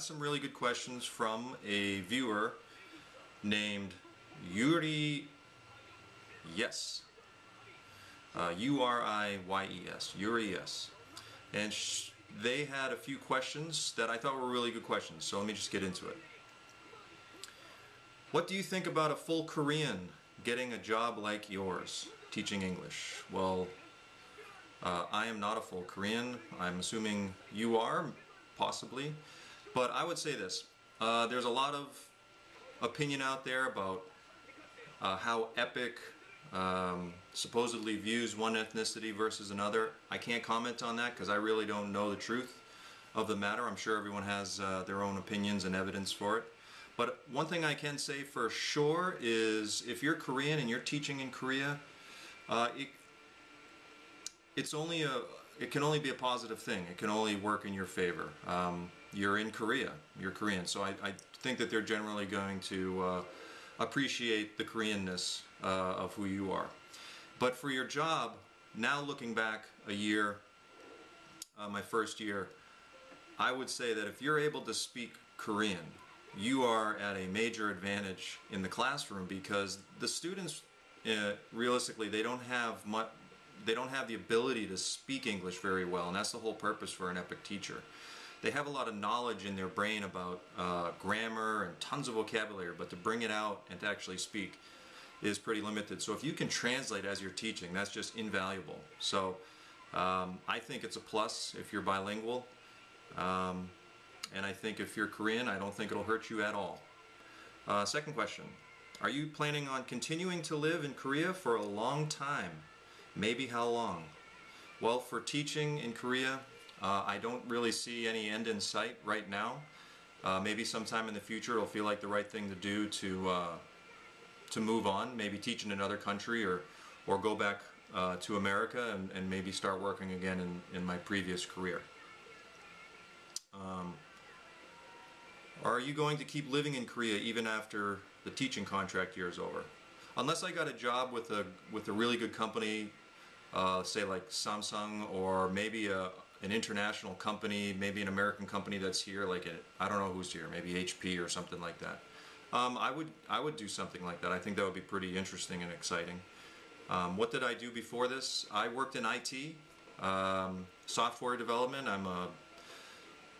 some really good questions from a viewer named Uriyes. Uriyes. Uriyes. And they had a few questions that I thought were really good questions, so let me just get into it. What do you think about a full Korean getting a job like yours, teaching English? Well, I am not a full Korean. I'm assuming you are, possibly. But I would say this. There's a lot of opinion out there about how Epic supposedly views one ethnicity versus another. I can't comment on that because I really don't know the truth of the matter. I'm sure everyone has their own opinions and evidence for it. But one thing I can say for sure is if you're Korean and you're teaching in Korea, it can only be a positive thing. It can only work in your favor. You're in Korea. You're Korean. So I think that they're generally going to appreciate the Koreanness of who you are. But for your job, now looking back a year, my first year, I would say that if you're able to speak Korean, you are at a major advantage in the classroom because the students, realistically, they don't have the ability to speak English very well, and that's the whole purpose for an Epic teacher. They have a lot of knowledge in their brain about grammar and tons of vocabulary, but to bring it out and to actually speak is pretty limited. So if you can translate as you're teaching, that's just invaluable. So I think it's a plus if you're bilingual. And I think if you're Korean, I don't think it'll hurt you at all. Second question. Are you planning on continuing to live in Korea for a long time? Maybe how long? Well, for teaching in Korea, I don't really see any end in sight right now. Maybe sometime in the future it'll feel like the right thing to do to move on, maybe teach in another country or go back to America and maybe start working again in my previous career. Are you going to keep living in Korea even after the teaching contract year is over? Unless I got a job with a really good company, say like Samsung, or maybe an international company, maybe an American company that's here, like I don't know who's here, maybe HP or something like that. I would do something like that. I think that would be pretty interesting and exciting. What did I do before this? I worked in IT, software development.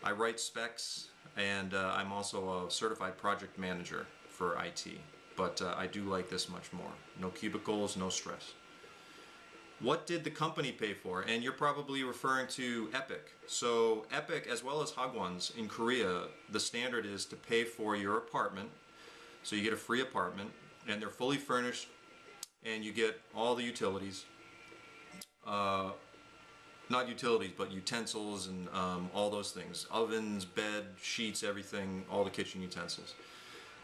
I write specs, and I'm also a certified project manager for IT. But I do like this much more. No cubicles, no stress. What did the company pay for? And you're probably referring to Epic. So Epic, as well as Hagwons in Korea, the standard is to pay for your apartment. So you get a free apartment, and they're fully furnished, and you get all the utilities. Not utilities, but utensils and all those things. Ovens, bed, sheets, everything, all the kitchen utensils.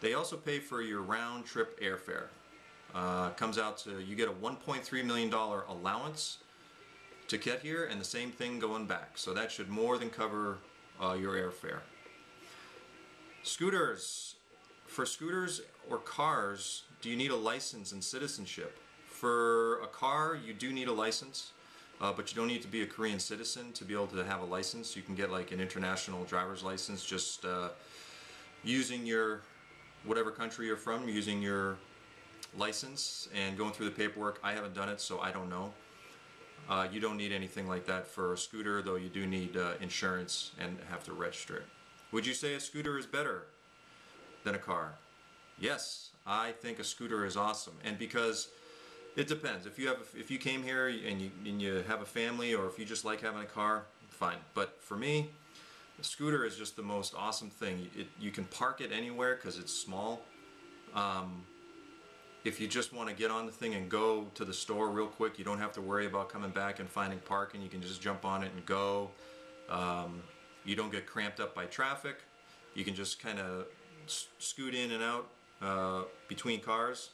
They also pay for your round trip airfare. Comes out to, you get a $1.3 million allowance to get here, and the same thing going back. So that should more than cover your airfare. Scooters. For scooters or cars, do you need a license and citizenship? For a car, you do need a license. But you don't need to be a Korean citizen to be able to have a license. You can get like an international driver's license just using your, whatever country you're from, using your license and going through the paperwork. I haven't done it, so I don't know. You don't need anything like that for a scooter, though you do need insurance and have to register it. Would you say a scooter is better than a car? Yes, I think a scooter is awesome. And because it depends. If you came here and you have a family, or if you just like having a car, fine. But for me, the scooter is just the most awesome thing. You can park it anywhere because it's small. If you just want to get on the thing and go to the store real quick, you don't have to worry about coming back and finding parking. You can just jump on it and go. You don't get cramped up by traffic. You can just kind of scoot in and out between cars.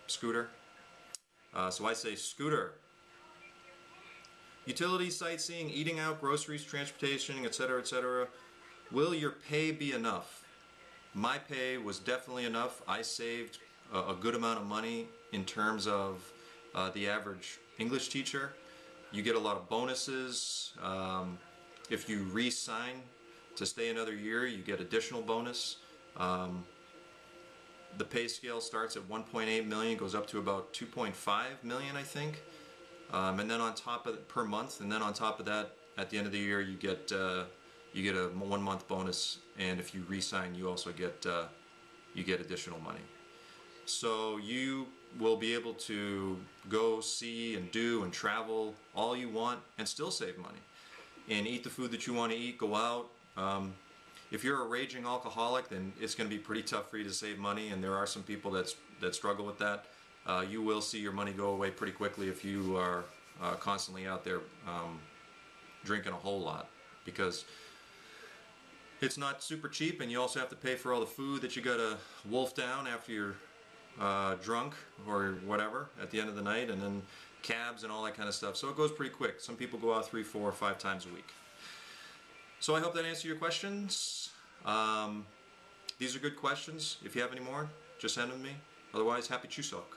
Scooter. So I say scooter. Utilities, sightseeing, eating out, groceries, transportation, etc., etc. Will your pay be enough? My pay was definitely enough. I saved a good amount of money in terms of the average English teacher. You get a lot of bonuses if you re-sign To stay another year, you get additional bonus. The pay scale starts at 1.8 million, goes up to about 2.5 million, I think. And then on top of it, per month, and then on top of that, at the end of the year, you get a 1 month bonus, and if you re-sign, you also get additional money. So you will be able to go see and do and travel all you want and still save money, and eat the food that you want to eat, go out. If you're a raging alcoholic, then it's going to be pretty tough for you to save money, and there are some people that struggle with that. You will see your money go away pretty quickly if you are constantly out there drinking a whole lot, because it's not super cheap, and you also have to pay for all the food that you gotta wolf down after you're drunk or whatever at the end of the night, and then cabs and all that kind of stuff. So it goes pretty quick. Some people go out 3, 4, 5 times a week. So I hope that answered your questions. These are good questions. If you have any more, just send them to me. Otherwise, happy Chuseok.